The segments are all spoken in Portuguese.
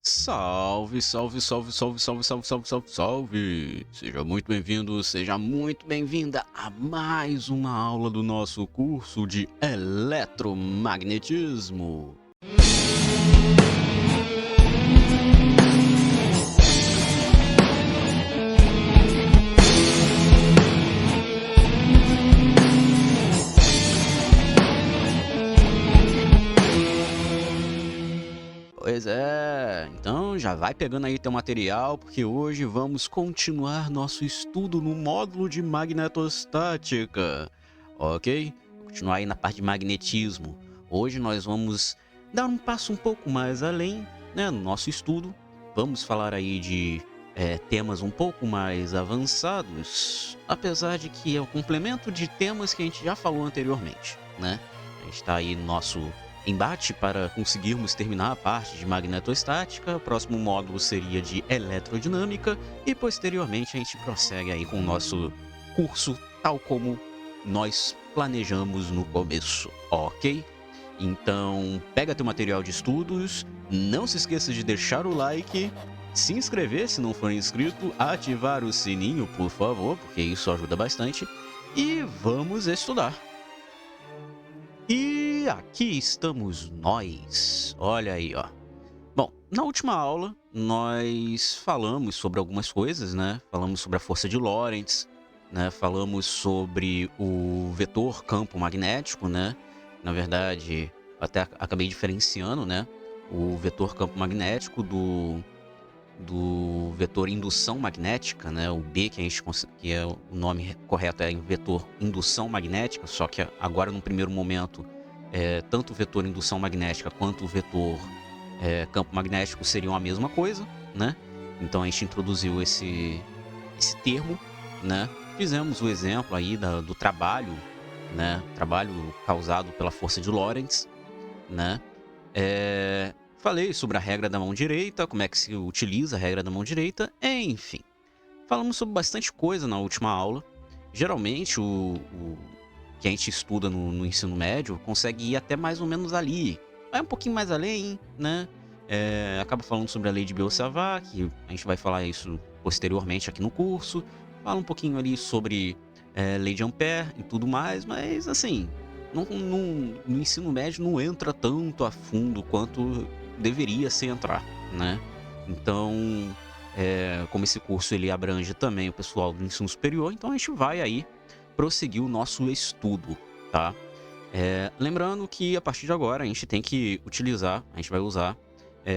Salve, salve, salve, salve, salve, salve, salve, salve, salve! Seja muito bem-vindo, seja muito bem-vinda a mais uma aula do nosso curso de eletromagnetismo. Pois é, então já vai pegando aí teu material, porque hoje vamos continuar nosso estudo no módulo de magnetostática, ok? Vou continuar aí na parte de magnetismo. Hoje nós vamos dar um passo um pouco mais além, né, no nosso estudo. Vamos falar aí de temas um pouco mais avançados, apesar de que é o complemento de temas que a gente já falou anteriormente, né? A gente está aí no nosso embate para conseguirmos terminar a parte de magnetostática. O próximo módulo seria de eletrodinâmica e posteriormente a gente prossegue aí com o nosso curso tal como nós planejamos no começo, ok? Então pega teu material de estudos, não se esqueça de deixar o like, se inscrever se não for inscrito, ativar o sininho por favor, porque isso ajuda bastante, e vamos estudar. E aqui estamos nós. Olha aí, ó. Bom, na última aula nós falamos sobre algumas coisas, né? Falamos sobre a força de Lorentz, né? Falamos sobre o vetor campo magnético, né? Na verdade, até acabei diferenciando, né? O vetor campo magnético do vetor indução magnética, né? O B que a gente que é o nome correto é vetor indução magnética, só que agora no primeiro momento tanto o vetor indução magnética quanto o vetor campo magnético seriam a mesma coisa, né? Então a gente introduziu esse termo, né? Fizemos o exemplo aí do trabalho, né? Trabalho causado pela força de Lorentz, né? Falei sobre a regra da mão direita, como é que se utiliza a regra da mão direita, enfim. Falamos sobre bastante coisa na última aula. Geralmente, o que a gente estuda no ensino médio consegue ir até mais ou menos ali. Vai um pouquinho mais além, né? Acaba falando sobre a lei de Biot-Savart, que a gente vai falar isso posteriormente aqui no curso. Fala um pouquinho ali sobre lei de Ampère e tudo mais, mas assim, no ensino médio não entra tanto a fundo quanto deveria se entrar, né? Então, como esse curso ele abrange também o pessoal do ensino superior, então a gente vai aí prosseguir o nosso estudo, tá? Lembrando que a partir de agora a gente tem que utilizar, a gente vai usar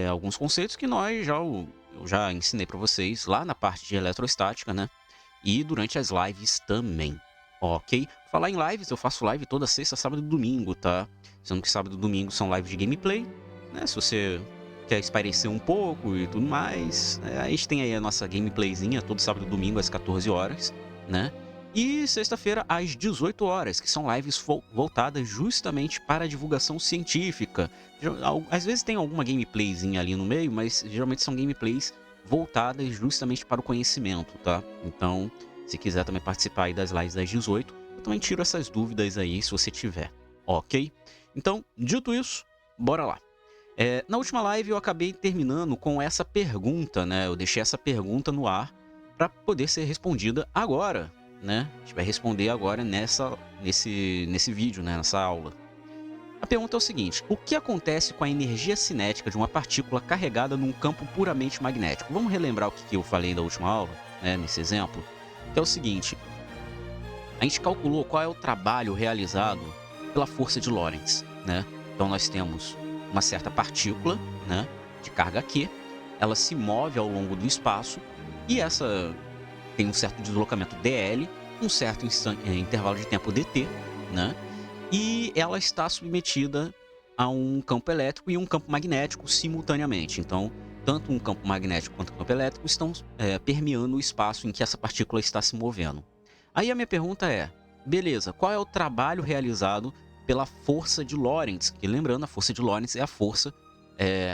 alguns conceitos que eu já ensinei para vocês lá na parte de eletrostática, né? E durante as lives também, ok? Falar em lives, eu faço live toda sexta, sábado e domingo, tá? Sendo que sábado e domingo são lives de gameplay, né? Se você quer espairecer um pouco e tudo mais, a gente tem aí a nossa gameplayzinha todo sábado e domingo às 14 horas, né? E sexta-feira às 18 horas, que são lives voltadas justamente para a divulgação científica. Às vezes tem alguma gameplayzinha ali no meio, mas geralmente são gameplays voltadas justamente para o conhecimento, tá? Então, se quiser também participar aí das lives das 18, eu também tiro essas dúvidas aí se você tiver, ok? Então, dito isso, bora lá. Na última live eu acabei terminando com essa pergunta, né? Eu deixei essa pergunta no ar para poder ser respondida agora, né? A gente vai responder agora nesse vídeo, né? Nessa aula. A pergunta é o seguinte: o que acontece com a energia cinética de uma partícula carregada num campo puramente magnético? Vamos relembrar o que eu falei da última aula, né? Nesse exemplo, que é o seguinte: a gente calculou qual é o trabalho realizado pela força de Lorentz, né? Então nós temos uma certa partícula, né, de carga Q, ela se move ao longo do espaço e essa tem um certo deslocamento dl, um certo intervalo de tempo dt, né? E ela está submetida a um campo elétrico e um campo magnético simultaneamente. Então, tanto um campo magnético quanto um campo elétrico estão permeando o espaço em que essa partícula está se movendo. Aí a minha pergunta é, beleza, qual é o trabalho realizado pela força de Lorentz? Que lembrando, a força de Lorentz é a força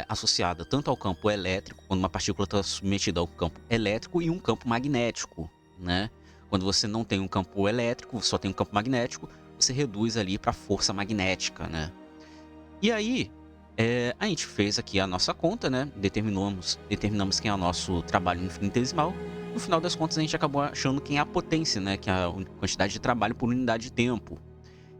associada tanto ao campo elétrico, quando uma partícula está submetida ao campo elétrico, e um campo magnético, né? Quando você não tem um campo elétrico, só tem um campo magnético, você reduz ali para força magnética, né? E aí, A gente fez aqui a nossa conta, né? Determinamos quem é o nosso trabalho infinitesimal. No final das contas, a gente acabou achando quem é a potência, né? Que é a quantidade de trabalho por unidade de tempo.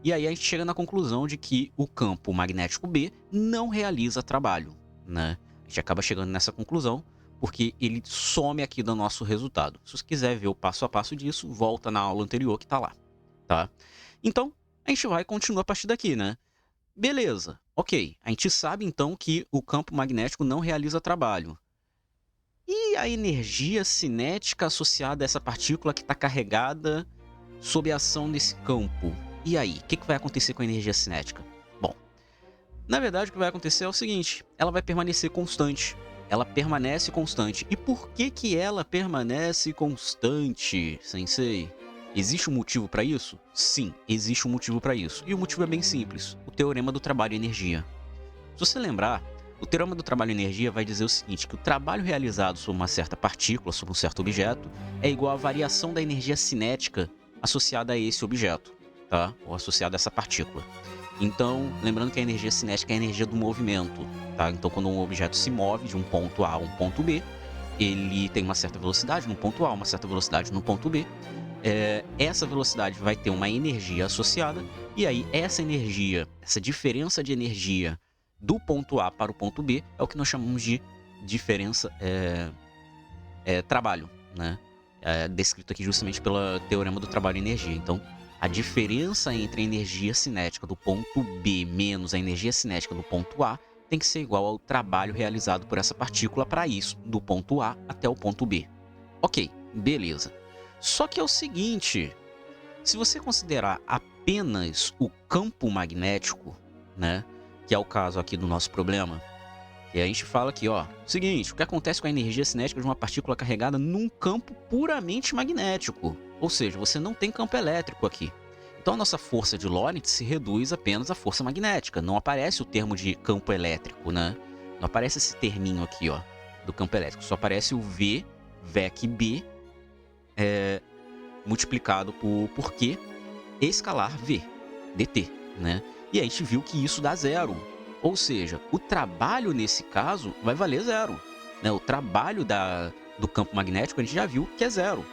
E aí a gente chega na conclusão de que o campo magnético B não realiza trabalho, né? A gente acaba chegando nessa conclusão porque ele some aqui do nosso resultado. Se você quiser ver o passo a passo disso, volta na aula anterior que tá lá, tá? Então, a gente vai continuar a partir daqui, né? Beleza, ok. A gente sabe então que o campo magnético não realiza trabalho. E a energia cinética associada a essa partícula que está carregada sob a ação desse campo? E aí, o que vai acontecer com a energia cinética? Bom, na verdade o que vai acontecer é o seguinte, ela vai permanecer constante. Ela permanece constante. E por que ela permanece constante, Sensei? Existe um motivo para isso? Sim, existe um motivo para isso. E o motivo é bem simples, o teorema do trabalho e energia. Se você lembrar, o teorema do trabalho e energia vai dizer o seguinte, que o trabalho realizado sobre uma certa partícula, sobre um certo objeto, é igual à variação da energia cinética associada a esse objeto, tá? Ou associada a essa partícula. Então, lembrando que a energia cinética é a energia do movimento, tá? Então, quando um objeto se move de um ponto A a um ponto B, ele tem uma certa velocidade no ponto A, uma certa velocidade no ponto B. Essa velocidade vai ter uma energia associada, e aí essa energia, essa diferença de energia do ponto A para o ponto B é o que nós chamamos de diferença trabalho, né? Descrito aqui justamente pelo teorema do trabalho e energia. Então, a diferença entre a energia cinética do ponto B menos a energia cinética do ponto A tem que ser igual ao trabalho realizado por essa partícula para isso, do ponto A até o ponto B. Ok, beleza. Só que é o seguinte, se você considerar apenas o campo magnético, né, que é o caso aqui do nosso problema, e a gente fala aqui, ó, seguinte, o que acontece com a energia cinética de uma partícula carregada num campo puramente magnético, ou seja, você não tem campo elétrico aqui. Então a nossa força de Lorentz se reduz apenas à força magnética, não aparece o termo de campo elétrico, né? Não aparece esse terminho aqui, ó, do campo elétrico, só aparece o V, VEC B, multiplicado por Q escalar V, dt, né? E a gente viu que isso dá zero. Ou seja, o trabalho nesse caso vai valer zero, né? O trabalho do campo magnético a gente já viu que é zero.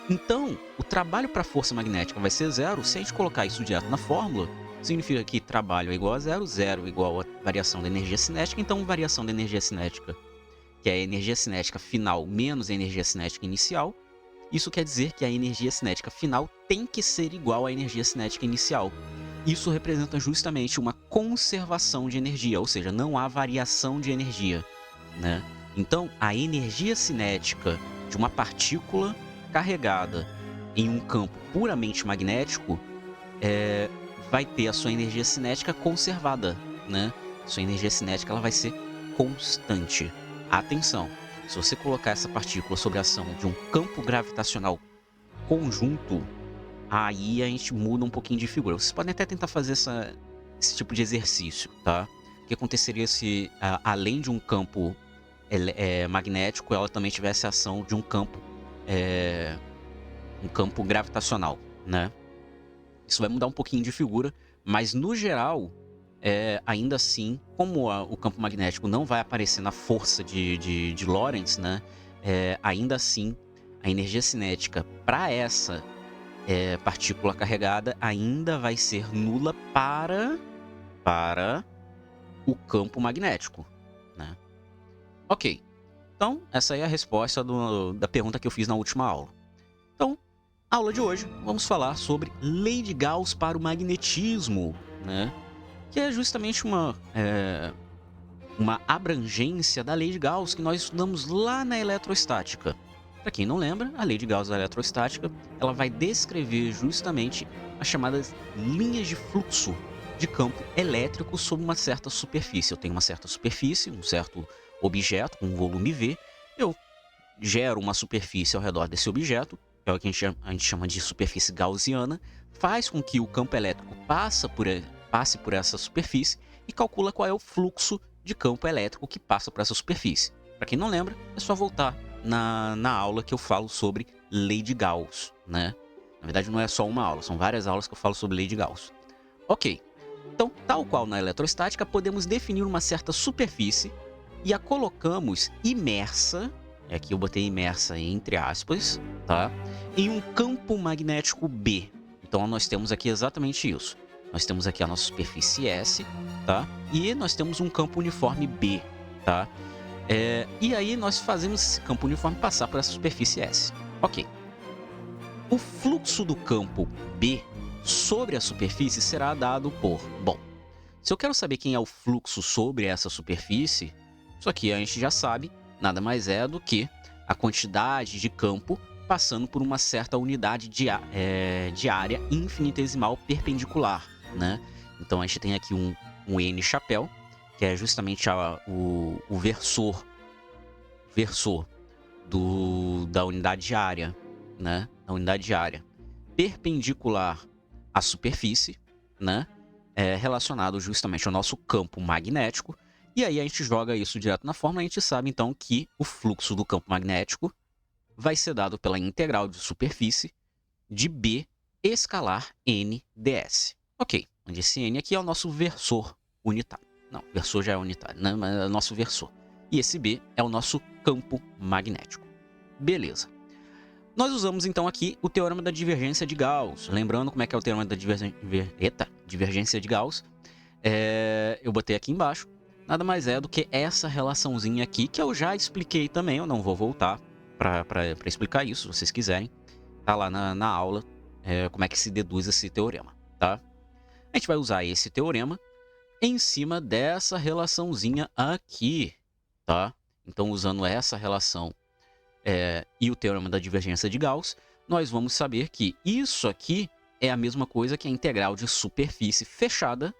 Então, o trabalho para a força magnética vai ser zero. Se a gente colocar isso direto na fórmula, significa que trabalho é igual a zero, zero igual a variação da energia cinética. Então, variação da energia cinética, que é a energia cinética final menos a energia cinética inicial, isso quer dizer que a energia cinética final tem que ser igual à energia cinética inicial. Isso representa justamente uma conservação de energia, ou seja, não há variação de energia, né? Então, a energia cinética de uma partícula carregada em um campo puramente magnético vai ter a sua energia cinética conservada, né? Sua energia cinética ela vai ser constante. Atenção! Se você colocar essa partícula sob a ação de um campo gravitacional conjunto, aí a gente muda um pouquinho de figura. Vocês podem até tentar fazer esse tipo de exercício, tá? O que aconteceria se, além de um campo magnético, ela também tivesse a ação de um campo gravitacional, né? Isso vai mudar um pouquinho de figura, mas no geral, ainda assim, como o campo magnético não vai aparecer na força de Lorentz, né? Ainda assim, a energia cinética para essa partícula carregada ainda vai ser nula para o campo magnético, né? Ok, então essa é a resposta da pergunta que eu fiz na última aula. Então, aula de hoje, vamos falar sobre lei de Gauss para o magnetismo, né? Que é justamente uma abrangência da lei de Gauss que nós estudamos lá na eletrostática. Para quem não lembra, a lei de Gauss da eletrostática ela vai descrever justamente as chamadas linhas de fluxo de campo elétrico sobre uma certa superfície. Eu tenho uma certa superfície, um certo objeto com um volume V, eu gero uma superfície ao redor desse objeto, que é o que a gente chama de superfície gaussiana, faz com que o campo elétrico passe por essa superfície e calcula qual é o fluxo de campo elétrico que passa por essa superfície. Para quem não lembra, é só voltar na aula que eu falo sobre lei de Gauss, né? Na verdade, não é só uma aula, são várias aulas que eu falo sobre lei de Gauss. Ok, Então, tal qual na eletrostática, podemos definir uma certa superfície e a colocamos imersa, aqui eu botei imersa entre aspas, tá? Em um campo magnético B. Então, nós temos aqui exatamente isso. Nós temos aqui a nossa superfície S, tá? E nós temos um campo uniforme B, tá? E aí nós fazemos esse campo uniforme passar por essa superfície S. Ok. O fluxo do campo B sobre a superfície será dado por... Bom, se eu quero saber quem é o fluxo sobre essa superfície, isso aqui a gente já sabe, nada mais é do que a quantidade de campo passando por uma certa unidade de área infinitesimal perpendicular, né? Então a gente tem aqui um N chapéu, que é justamente o versor da unidade de área, né? A unidade de área perpendicular à superfície, né? Relacionado justamente ao nosso campo magnético. E aí a gente joga isso direto na fórmula e a gente sabe então que o fluxo do campo magnético vai ser dado pela integral de superfície de B escalar N ds. Ok, onde esse N aqui é o nosso versor unitário. Não, versor já é unitário, né? Mas é o nosso versor. E esse B é o nosso campo magnético. Beleza. Nós usamos então aqui o teorema da divergência de Gauss. Lembrando como é que é o teorema da divergência de Gauss. Eu botei aqui embaixo. Nada mais é do que essa relaçãozinha aqui, que eu já expliquei também. Eu não vou voltar para explicar isso, se vocês quiserem. Tá lá na aula como é que se deduz esse teorema, tá? A gente vai usar esse teorema em cima dessa relaçãozinha aqui, tá? Então, usando essa relação e o teorema da divergência de Gauss, nós vamos saber que isso aqui é a mesma coisa que a integral de superfície fechada,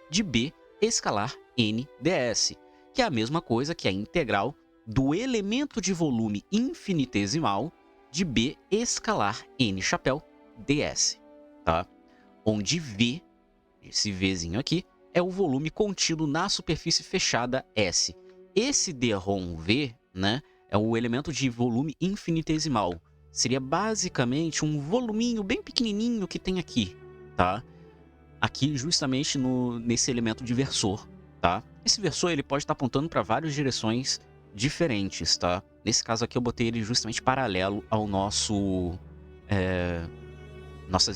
de B escalar N ds, que é a mesma coisa que a integral do elemento de volume infinitesimal de B escalar N chapéu ds, tá? Onde V, esse Vzinho aqui, é o volume contido na superfície fechada S. Esse dρ V, né, é o elemento de volume infinitesimal. Seria basicamente um voluminho bem pequenininho que tem aqui, tá? Aqui justamente nesse elemento de versor, tá? Esse versor ele pode estar apontando para várias direções diferentes, tá? Nesse caso aqui eu botei ele justamente paralelo ao nossas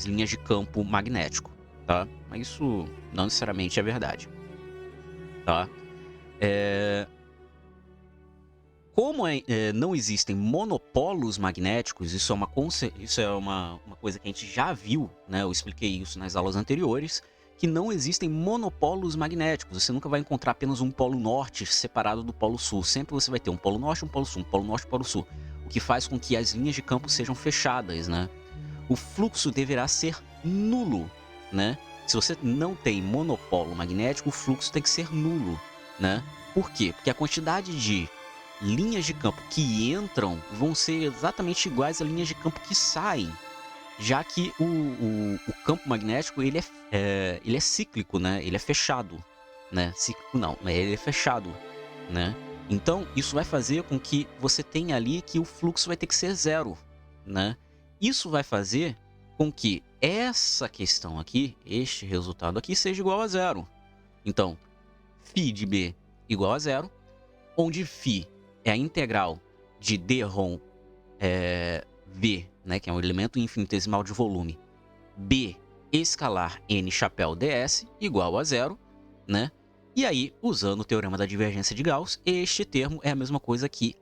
linhas de campo magnético, tá? Mas isso não necessariamente é verdade, tá? Como não existem monopolos magnéticos, isso é uma coisa que a gente já viu, né? Eu expliquei isso nas aulas anteriores, que não existem monopolos magnéticos. Você nunca vai encontrar apenas um polo norte separado do polo sul. Sempre você vai ter um polo norte e um polo sul, um polo norte e um polo sul. O que faz com que as linhas de campo sejam fechadas, né? O fluxo deverá ser nulo, né? Se você não tem monopolo magnético, o fluxo tem que ser nulo, né? Por quê? Porque a quantidade de linhas de campo que entram vão ser exatamente iguais a linhas de campo que saem, já que o campo magnético ele é cíclico, né? Ele é fechado, né? Cíclico não, mas ele é fechado, né? Então isso vai fazer com que você tenha ali que o fluxo vai ter que ser zero, né? Isso vai fazer com que essa questão aqui, este resultado aqui, seja igual a zero. Então, φ de B igual a zero, onde φ é a integral de dρ V, né, que é um elemento infinitesimal de volume, B escalar N chapéu ds igual a zero, né? E aí, usando o teorema da divergência de Gauss, este termo é a mesma coisa que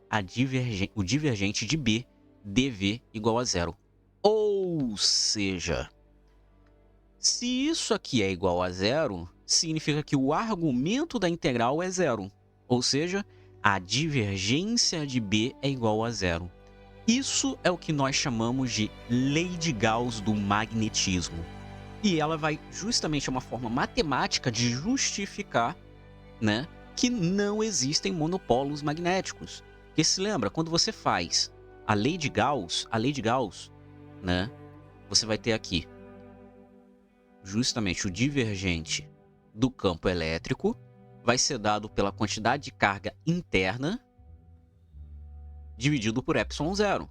o divergente de B dV igual a zero. Ou seja, se isso aqui é igual a zero, significa que o argumento da integral é zero. Ou seja, a divergência de B é igual a zero. Isso é o que nós chamamos de lei de Gauss do magnetismo. E ela vai justamente uma forma matemática de justificar, né, que não existem monopolos magnéticos. Porque se lembra, quando você faz a lei de Gauss, né, você vai ter aqui justamente o divergente do campo elétrico vai ser dado pela quantidade de carga interna dividido por ε0,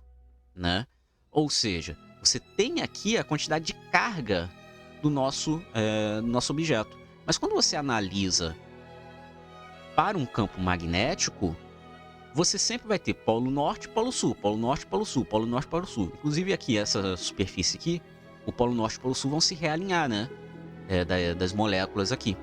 né? Ou seja, você tem aqui a quantidade de carga do nosso objeto. Mas quando você analisa para um campo magnético, você sempre vai ter polo norte, polo sul, polo norte, polo sul, polo norte, polo sul. Inclusive aqui, essa superfície aqui, o polo norte e o polo sul vão se realinhar, né? Das moléculas aqui.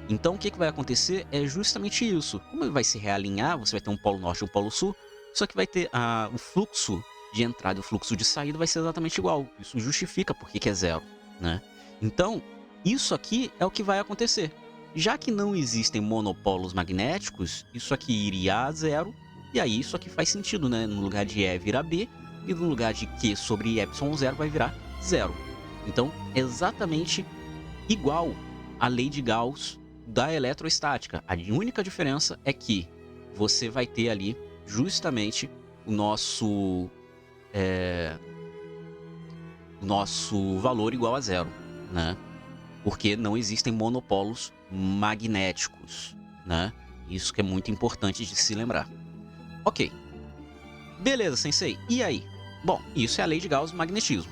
Então o que vai acontecer é justamente isso. Como ele vai se realinhar, você vai ter um polo norte e um polo sul, só que vai ter o fluxo de entrada e o fluxo de saída vai ser exatamente igual. Isso justifica por que é zero, né? Então, isso aqui é o que vai acontecer. Já que não existem monopolos magnéticos, isso aqui iria a zero, e aí isso aqui faz sentido, né? No lugar de E vira B, e no lugar de Q sobre ε0 vai virar zero. Então, exatamente igual à lei de Gauss da eletrostática. A única diferença é que você vai ter ali justamente o nosso valor igual a zero, né? Porque não existem monopolos magnéticos, né? Isso que é muito importante de se lembrar. Ok. Beleza, Sensei. E aí? Bom, isso é a lei de Gauss do magnetismo.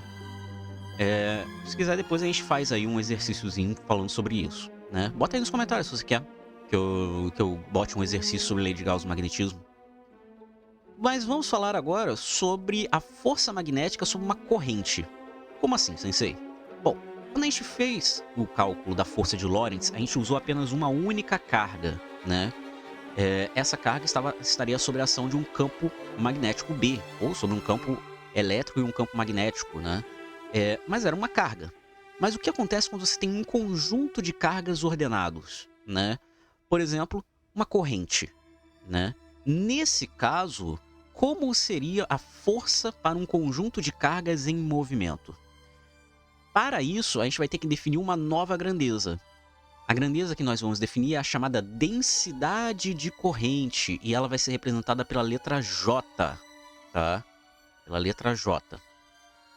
Se quiser, depois a gente faz aí um exercíciozinho falando sobre isso, né? Bota aí nos comentários se você quer que eu bote um exercício sobre a lei de Gauss do magnetismo. Mas vamos falar agora sobre a força magnética sobre uma corrente. Como assim, Sensei? Bom, quando a gente fez o cálculo da força de Lorentz, a gente usou apenas uma única carga, né? Essa carga estaria sob a ação de um campo magnético B, ou sobre um campo elétrico e um campo magnético, né? Mas era uma carga. Mas o que acontece quando você tem um conjunto de cargas ordenados, né? Por exemplo, uma corrente, né? Nesse caso, como seria a força para um conjunto de cargas em movimento? Para isso, a gente vai ter que definir uma nova grandeza. A grandeza que nós vamos definir é a chamada densidade de corrente, e ela vai ser representada pela letra J, tá? Pela letra J.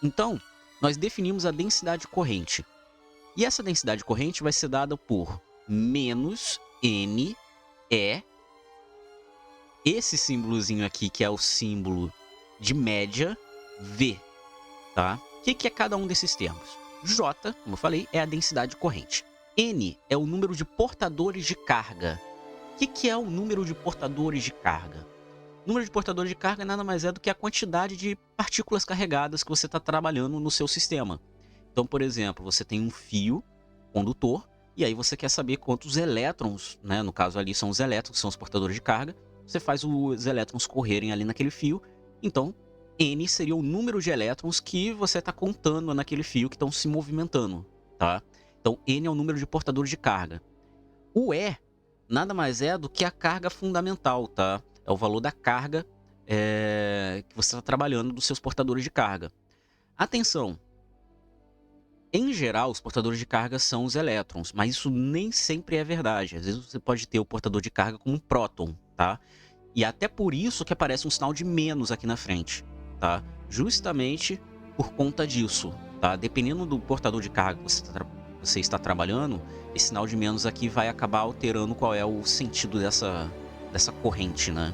Então, nós definimos a densidade de corrente. E essa densidade de corrente vai ser dada por menos N, E, esse símbolozinho aqui, que é o símbolo de média, V, tá? O que é cada um desses termos? J, como eu falei, é a densidade de corrente. N é o número de portadores de carga. O que é o número de portadores de carga? O número de portadores de carga nada mais é do que a quantidade de partículas carregadas que você está trabalhando no seu sistema. Então, por exemplo, você tem um fio condutor, e aí você quer saber quantos elétrons, né? No caso ali são os elétrons, que são os portadores de carga. Você faz os elétrons correrem ali naquele fio. Então, N seria o número de elétrons que você está contando naquele fio que estão se movimentando, tá? Então, N é o número de portadores de carga. O E nada mais é do que a carga fundamental, tá? É o valor da carga que você está trabalhando dos seus portadores de carga. Atenção! Em geral, os portadores de carga são os elétrons, mas isso nem sempre é verdade. Às vezes você pode ter o portador de carga como um próton, tá? E até por isso que aparece um sinal de menos aqui na frente, tá? Justamente por conta disso, tá? Dependendo do portador de carga que você está trabalhando, esse sinal de menos aqui vai acabar alterando qual é o sentido dessa corrente, né?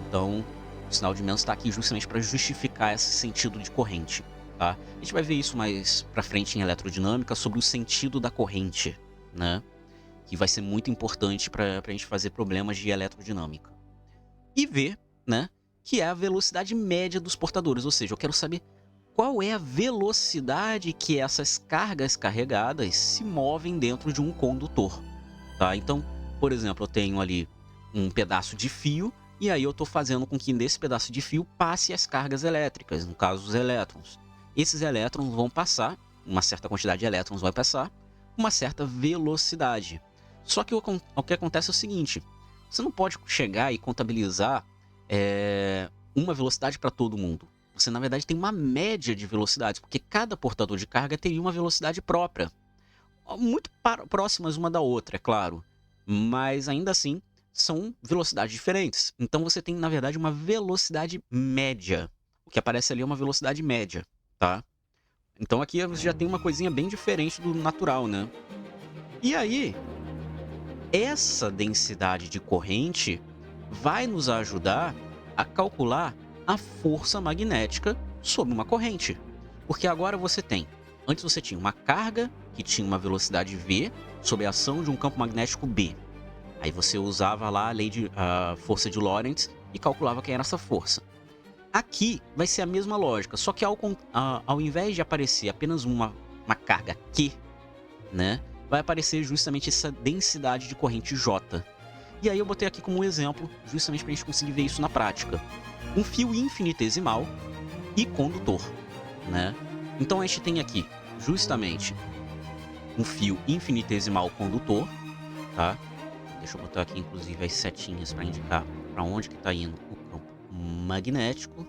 Então, o sinal de menos está aqui justamente para justificar esse sentido de corrente, tá? A gente vai ver isso mais para frente em eletrodinâmica sobre o sentido da corrente, né? Que vai ser muito importante para a gente fazer problemas de eletrodinâmica. E V, né? Que é a velocidade média dos portadores, ou seja, eu quero saber qual é a velocidade que essas cargas carregadas se movem dentro de um condutor, tá? Então, por exemplo, eu tenho ali um pedaço de fio, e aí eu estou fazendo com que nesse pedaço de fio passe as cargas elétricas, no caso os elétrons. Esses elétrons vão passar, uma certa quantidade de elétrons vai passar, uma certa velocidade. Só que o que acontece é o seguinte, você não pode chegar e contabilizar uma velocidade para todo mundo. Você, na verdade, tem uma média de velocidades, porque cada portador de carga teria uma velocidade própria. Muito próximas uma da outra, é claro. Mas, ainda assim, são velocidades diferentes. Então, você tem, na verdade, uma velocidade média. O que aparece ali é uma velocidade média, tá? Então, aqui você já tem uma coisinha bem diferente do natural, né? E aí, essa densidade de corrente vai nos ajudar a calcular a força magnética sobre uma corrente. Porque agora você tem, antes você tinha uma carga que tinha uma velocidade v sob a ação de um campo magnético B. Aí você usava lá a lei de força de Lorentz e calculava quem era essa força. Aqui vai ser a mesma lógica, só que ao invés de aparecer apenas uma carga Q, né, vai aparecer justamente essa densidade de corrente J. E aí eu botei aqui como um exemplo, justamente para a gente conseguir ver isso na prática. Um fio infinitesimal e condutor, né? Então a gente tem aqui justamente um fio infinitesimal condutor, tá? Deixa eu botar aqui inclusive as setinhas para indicar para onde que está indo o campo magnético.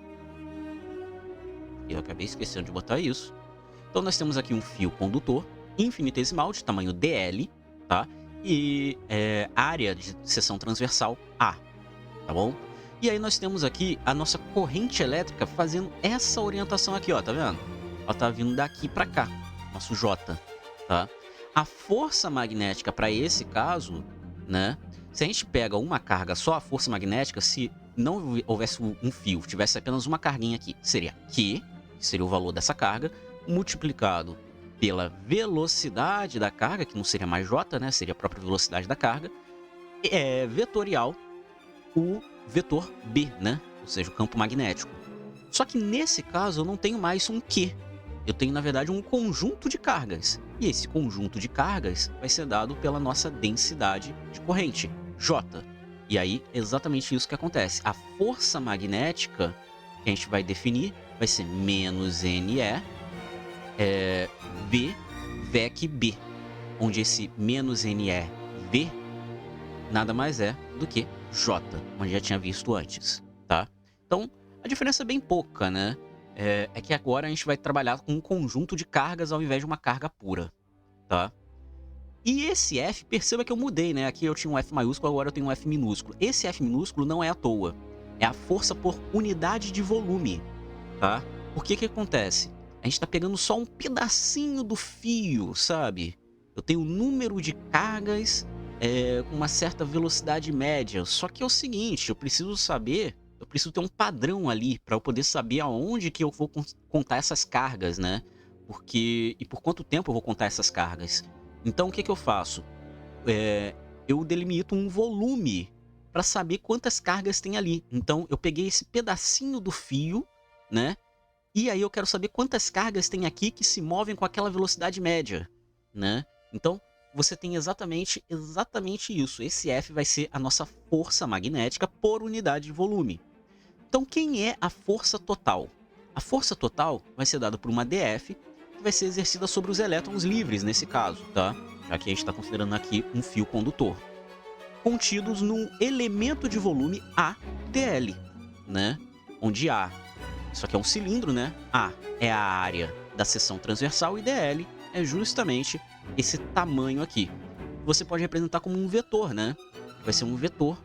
Eu acabei esquecendo de botar isso. Então nós temos aqui um fio condutor infinitesimal de tamanho dl, tá? E área de seção transversal A, tá bom? E aí nós temos aqui a nossa corrente elétrica fazendo essa orientação aqui, ó, tá vendo? Ela tá vindo daqui para cá, nosso J, tá? A força magnética para esse caso, né? Se a gente pega uma carga só, a força magnética, se não houvesse um fio, tivesse apenas uma carguinha aqui, seria Q, que seria o valor dessa carga, multiplicado pela velocidade da carga, que não seria mais J, né? Seria a própria velocidade da carga, vetorial o vetor B, né? Ou seja, o campo magnético. Só que nesse caso eu não tenho mais um Q. Eu tenho, na verdade, um conjunto de cargas. E esse conjunto de cargas vai ser dado pela nossa densidade de corrente, J. E aí, exatamente isso que acontece. A força magnética que a gente vai definir vai ser menos NE V VEC B, onde esse menos NE V nada mais é do que J, onde já tinha visto antes, tá? Então, a diferença é bem pouca, né? É que agora a gente vai trabalhar com um conjunto de cargas ao invés de uma carga pura, tá? E esse F, perceba que eu mudei, né? Aqui eu tinha um F maiúsculo, agora eu tenho um F minúsculo. Esse F minúsculo não é à toa. É a força por unidade de volume, tá? Por que que acontece? A gente tá pegando só um pedacinho do fio, sabe? Eu tenho um número de cargas com uma certa velocidade média. Só que é o seguinte, eu preciso ter um padrão ali para eu poder saber aonde que eu vou contar essas cargas, né? E por quanto tempo eu vou contar essas cargas. Então o que que eu faço? Eu delimito um volume para saber quantas cargas tem ali. Então eu peguei esse pedacinho do fio, né? E aí eu quero saber quantas cargas tem aqui que se movem com aquela velocidade média, né? Então você tem exatamente isso. Esse F vai ser a nossa força magnética por unidade de volume. Então quem é a força total? A força total vai ser dada por uma dF, que vai ser exercida sobre os elétrons livres nesse caso, tá? Já que a gente está considerando aqui um fio condutor. Contidos num elemento de volume AdL, né? Onde A, isso aqui é um cilindro, né? A é a área da seção transversal e dl é justamente esse tamanho aqui. Você pode representar como um vetor, né? Vai ser um vetor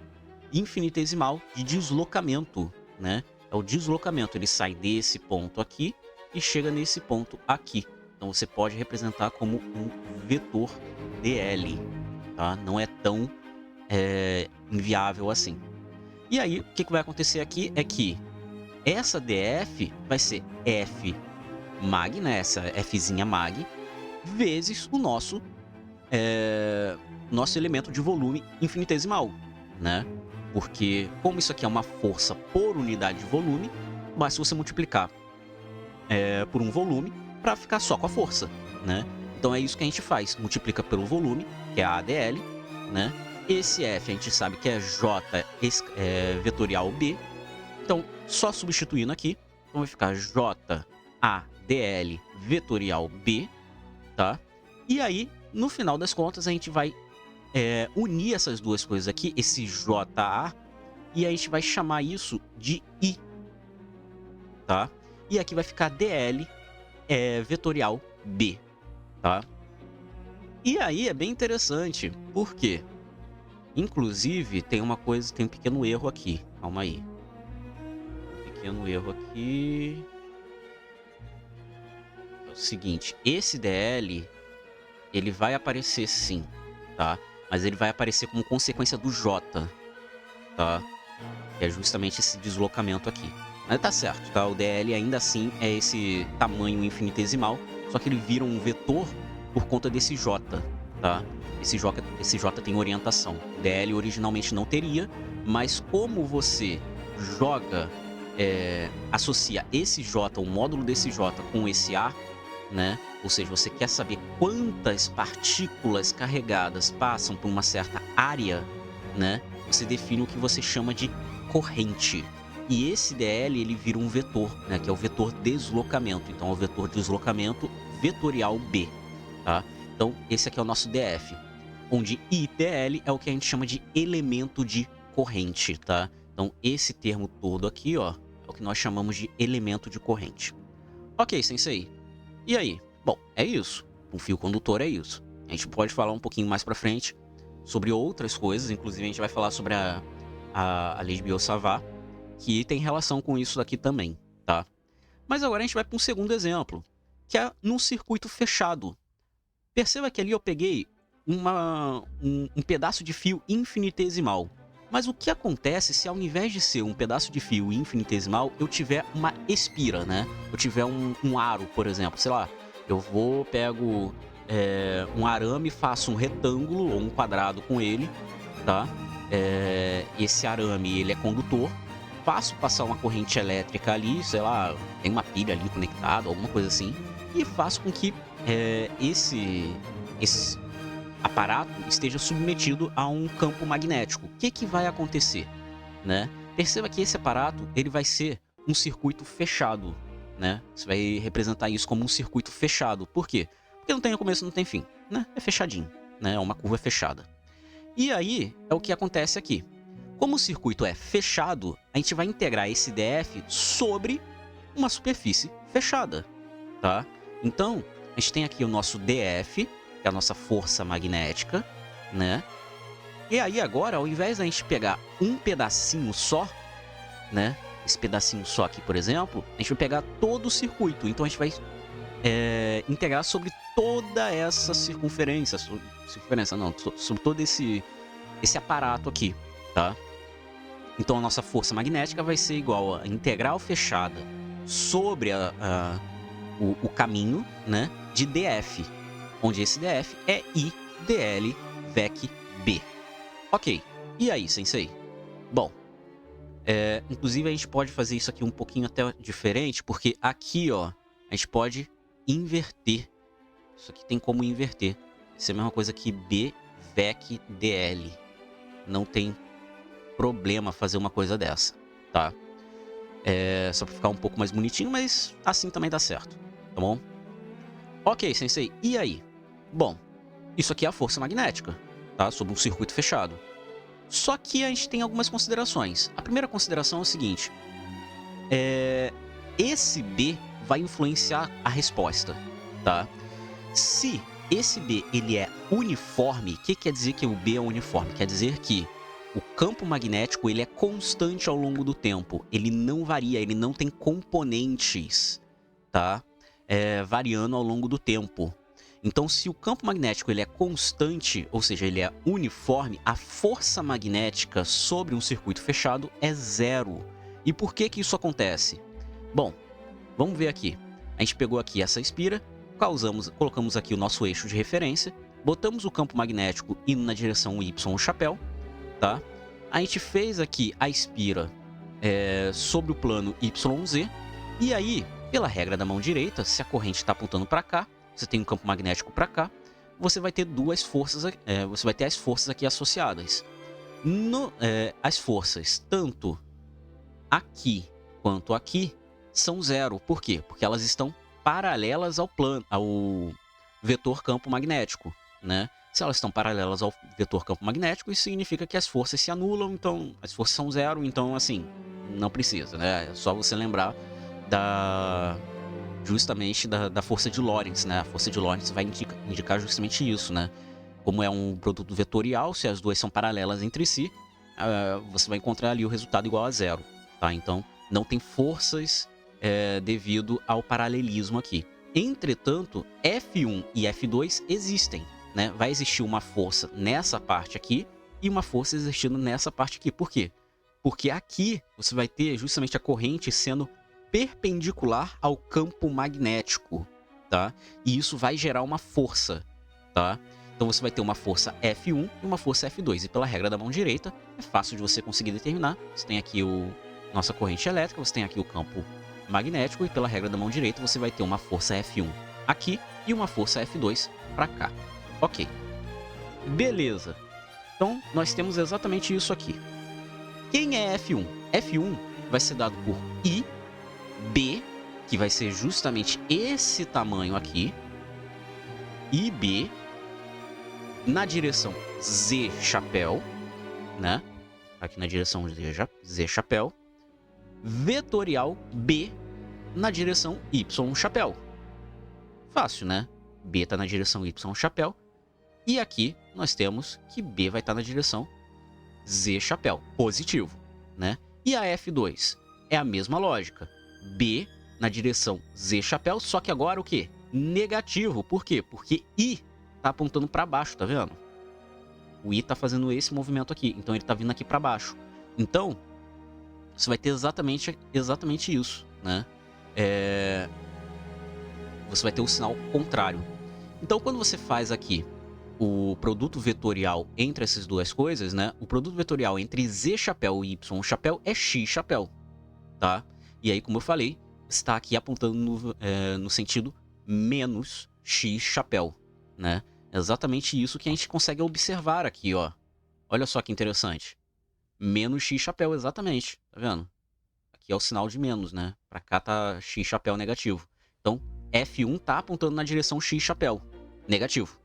infinitesimal de deslocamento, né? É o deslocamento, ele sai desse ponto aqui e chega nesse ponto aqui. Então você pode representar como um vetor dl, tá? Não é tão inviável assim. E aí, o que vai acontecer aqui é que essa df vai ser F mag, né? Essa Fzinha mag, vezes o nosso elemento de volume infinitesimal, né? Porque, como isso aqui é uma força por unidade de volume, basta você multiplicar por um volume para ficar só com a força, né? Então é isso que a gente faz, multiplica pelo volume, que é a AdL, né? Esse F a gente sabe que é J vetorial B, então só substituindo aqui, então vai ficar JADL vetorial B, tá? E aí, no final das contas, a gente vai unir essas duas coisas aqui, esse JA, e a gente vai chamar isso de I, tá? E aqui vai ficar DL vetorial B, tá? E aí é bem interessante, porque, inclusive, tem um pequeno erro aqui, calma aí. Pequeno erro aqui. É o seguinte, esse DL, ele vai aparecer sim, tá? Mas ele vai aparecer como consequência do J, tá? Que é justamente esse deslocamento aqui. Mas tá certo, tá? O DL ainda assim é esse tamanho infinitesimal, só que ele vira um vetor por conta desse J, tá? Esse J tem orientação. O DL originalmente não teria, mas como você joga, associa esse J, o módulo desse J com esse A, né? Ou seja, você quer saber quantas partículas carregadas passam por uma certa área, né? Você define o que você chama de corrente. E esse DL, ele vira um vetor, né? Que é o vetor deslocamento. Então, é o vetor deslocamento vetorial B, tá? Então, esse aqui é o nosso DF, onde IDL é o que a gente chama de elemento de corrente, tá? Então, esse termo todo aqui, ó, é o que nós chamamos de elemento de corrente. Ok, sensei. E aí? Bom, é isso. Um fio condutor é isso. A gente pode falar um pouquinho mais pra frente sobre outras coisas, inclusive a gente vai falar sobre a lei de Biot-Savart, que tem relação com isso daqui também, tá? Mas agora a gente vai para um segundo exemplo, que é num circuito fechado. Perceba que ali eu peguei um pedaço de fio infinitesimal. Mas o que acontece se ao invés de ser um pedaço de fio infinitesimal, eu tiver uma espira, né? Eu tiver um aro, por exemplo, sei lá, pego um arame, faço um retângulo ou um quadrado com ele, tá? Esse arame, ele é condutor, faço passar uma corrente elétrica ali, sei lá, tem uma pilha ali conectada, alguma coisa assim, e faço com que esse aparato esteja submetido a um campo magnético. O que vai acontecer, né? Perceba que esse aparato, ele vai ser um circuito fechado, né? Você vai representar isso como um circuito fechado. Por quê? Porque não tem começo, não tem fim, né? É fechadinho, né? É uma curva fechada. E aí é o que acontece aqui. Como o circuito é fechado, a gente vai integrar esse DF sobre uma superfície fechada, tá? Então, a gente tem aqui o nosso DF, que é a nossa força magnética, né? E aí agora, ao invés da gente pegar um pedacinho só, né? Esse pedacinho só aqui, por exemplo, a gente vai pegar todo o circuito. Então a gente vai integrar sobre toda essa circunferência, sobre todo esse aparato aqui, tá? Então a nossa força magnética vai ser igual a integral fechada sobre o caminho, né, de DF, onde esse DF é IDL VEC B. Ok, e aí, sensei? Bom, inclusive a gente pode fazer isso aqui um pouquinho até diferente, porque aqui, ó, a gente pode inverter. Isso aqui tem como inverter. Isso é a mesma coisa que B VEC DL. Não tem problema fazer uma coisa dessa, tá? Só pra ficar um pouco mais bonitinho, mas assim também dá certo, tá bom? Ok, sensei, e aí? Bom, isso aqui é a força magnética, tá? Sobre um circuito fechado. Só que a gente tem algumas considerações. A primeira consideração é o seguinte. Esse B vai influenciar a resposta, tá? Se esse B ele é uniforme, o que quer dizer que o B é uniforme? Quer dizer que o campo magnético ele é constante ao longo do tempo. Ele não varia, ele não tem componentes, tá? Variando ao longo do tempo. Então, se o campo magnético ele é constante, ou seja, ele é uniforme, a força magnética sobre um circuito fechado é zero. E por que isso acontece? Bom, vamos ver aqui. A gente pegou aqui essa espira, colocamos aqui o nosso eixo de referência, botamos o campo magnético indo na direção Y, o chapéu, tá? A gente fez aqui a espira sobre o plano YZ, e aí, pela regra da mão direita, se a corrente está apontando para cá, você tem um campo magnético para cá, você vai ter duas forças, você vai ter as forças aqui associadas. As forças, tanto aqui quanto aqui, são zero. Por quê? Porque elas estão paralelas ao vetor campo magnético, né? Se elas estão paralelas ao vetor campo magnético, isso significa que as forças se anulam, então as forças são zero, então assim, não precisa, né? É só você lembrar justamente da força de Lorentz, né? A força de Lorentz vai indicar justamente isso, né? Como é um produto vetorial, se as duas são paralelas entre si, você vai encontrar ali o resultado igual a zero, tá? Então, não tem forças devido ao paralelismo aqui. Entretanto, F1 e F2 existem, né? Vai existir uma força nessa parte aqui e uma força existindo nessa parte aqui. Por quê? Porque aqui você vai ter justamente a corrente sendo perpendicular ao campo magnético, tá? E isso vai gerar uma força, tá? Então você vai ter uma força F1 e uma força F2. E pela regra da mão direita, é fácil de você conseguir determinar. Você tem aqui nossa corrente elétrica, você tem aqui o campo magnético, e pela regra da mão direita você vai ter uma força F1 aqui e uma força F2 para cá. Ok. Beleza. Então, nós temos exatamente isso aqui. Quem é F1? F1 vai ser dado por IB, que vai ser justamente esse tamanho aqui. IB na direção Z chapéu, né? Aqui na direção Z chapéu. Vetorial B na direção Y chapéu. Fácil, né? B está na direção Y chapéu. E aqui nós temos que B vai estar na direção Z chapéu, positivo, né? E a F2 é a mesma lógica. B na direção Z chapéu, só que agora o quê? Negativo. Por quê? Porque I tá apontando para baixo, tá vendo? O I tá fazendo esse movimento aqui, então ele tá vindo aqui para baixo. Então, você vai ter exatamente isso, né? Você vai ter o sinal contrário. Então, quando você faz aqui o produto vetorial entre essas duas coisas, né? O produto vetorial entre Z chapéu e Y chapéu é X chapéu, tá? E aí, como eu falei, está aqui apontando no sentido menos X chapéu, né? É exatamente isso que a gente consegue observar aqui, ó. Olha só que interessante. Menos X chapéu, exatamente, tá vendo? Aqui é o sinal de menos, né? Pra cá tá X chapéu negativo. Então, F1 tá apontando na direção X chapéu, negativo.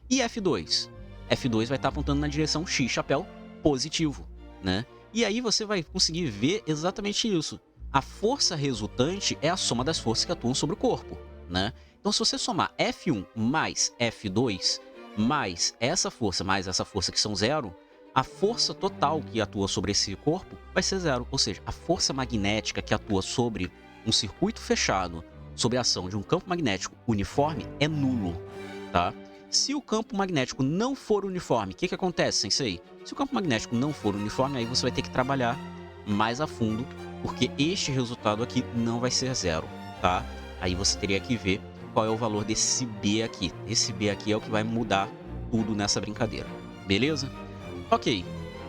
E F2? F2 vai estar apontando na direção X chapéu, positivo, né? E aí você vai conseguir ver exatamente isso. A força resultante é a soma das forças que atuam sobre o corpo, né? Então, se você somar F1 mais F2, mais essa força que são zero, a força total que atua sobre esse corpo vai ser zero. Ou seja, a força magnética que atua sobre um circuito fechado, sob a ação de um campo magnético uniforme, é nulo, tá? Se o campo magnético não for uniforme, o que acontece, Sensei? Se o campo magnético não for uniforme, aí você vai ter que trabalhar mais a fundo, porque este resultado aqui não vai ser zero, tá? Aí você teria que ver qual é o valor desse B aqui. Esse B aqui é o que vai mudar tudo nessa brincadeira, beleza? Ok.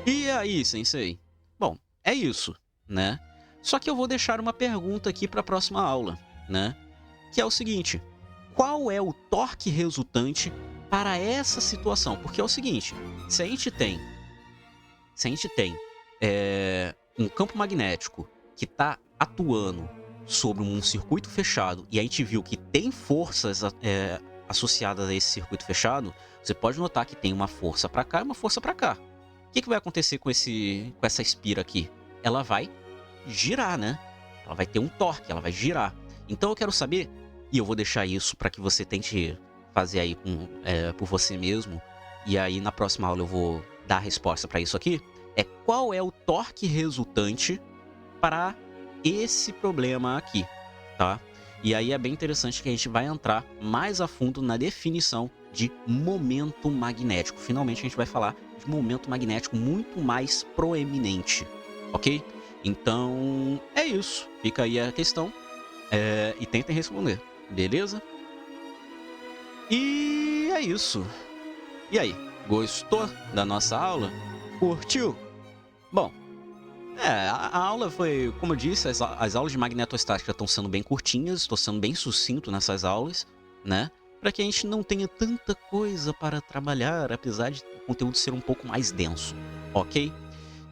E aí, Sensei? Bom, é isso, né? Só que eu vou deixar uma pergunta aqui para a próxima aula, né? Que é o seguinte: qual é o torque resultante para essa situação? Porque é o seguinte, se a gente tem um campo magnético que está atuando sobre um circuito fechado e a gente viu que tem forças associadas a esse circuito fechado, você pode notar que tem uma força para cá e uma força para cá. O que vai acontecer com essa espira aqui? Ela vai girar, né? Ela vai ter um torque, ela vai girar. Então eu quero saber, e eu vou deixar isso para que você tente fazer aí por você mesmo, e aí na próxima aula eu vou dar a resposta para isso aqui, qual é o torque resultante para esse problema aqui, tá? E aí é bem interessante que a gente vai entrar mais a fundo na definição de momento magnético. Finalmente a gente vai falar de momento magnético muito mais proeminente, ok? Então é isso, fica aí a questão e tentem responder, beleza? E é isso. E aí, gostou da nossa aula? Curtiu? Bom, a aula foi, como eu disse, as aulas de magnetostática estão sendo bem curtinhas, estou sendo bem sucinto nessas aulas, né? Para que a gente não tenha tanta coisa para trabalhar, apesar de o conteúdo ser um pouco mais denso, ok?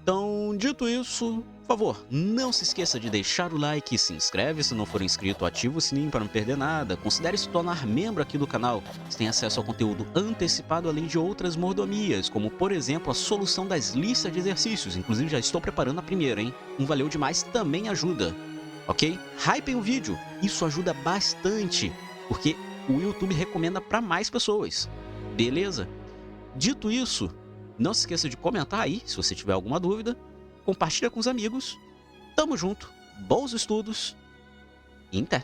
Então, dito isso, por favor, não se esqueça de deixar o like, se inscreve se não for inscrito, ativa o sininho para não perder nada, considere se tornar membro aqui do canal, você tem acesso ao conteúdo antecipado além de outras mordomias, como por exemplo a solução das listas de exercícios, inclusive já estou preparando a primeira, hein? Um valeu demais também ajuda, ok? Hypem o vídeo, isso ajuda bastante, porque o YouTube recomenda para mais pessoas, beleza? Dito isso, não se esqueça de comentar aí, se você tiver alguma dúvida, compartilha com os amigos, tamo junto, bons estudos e até!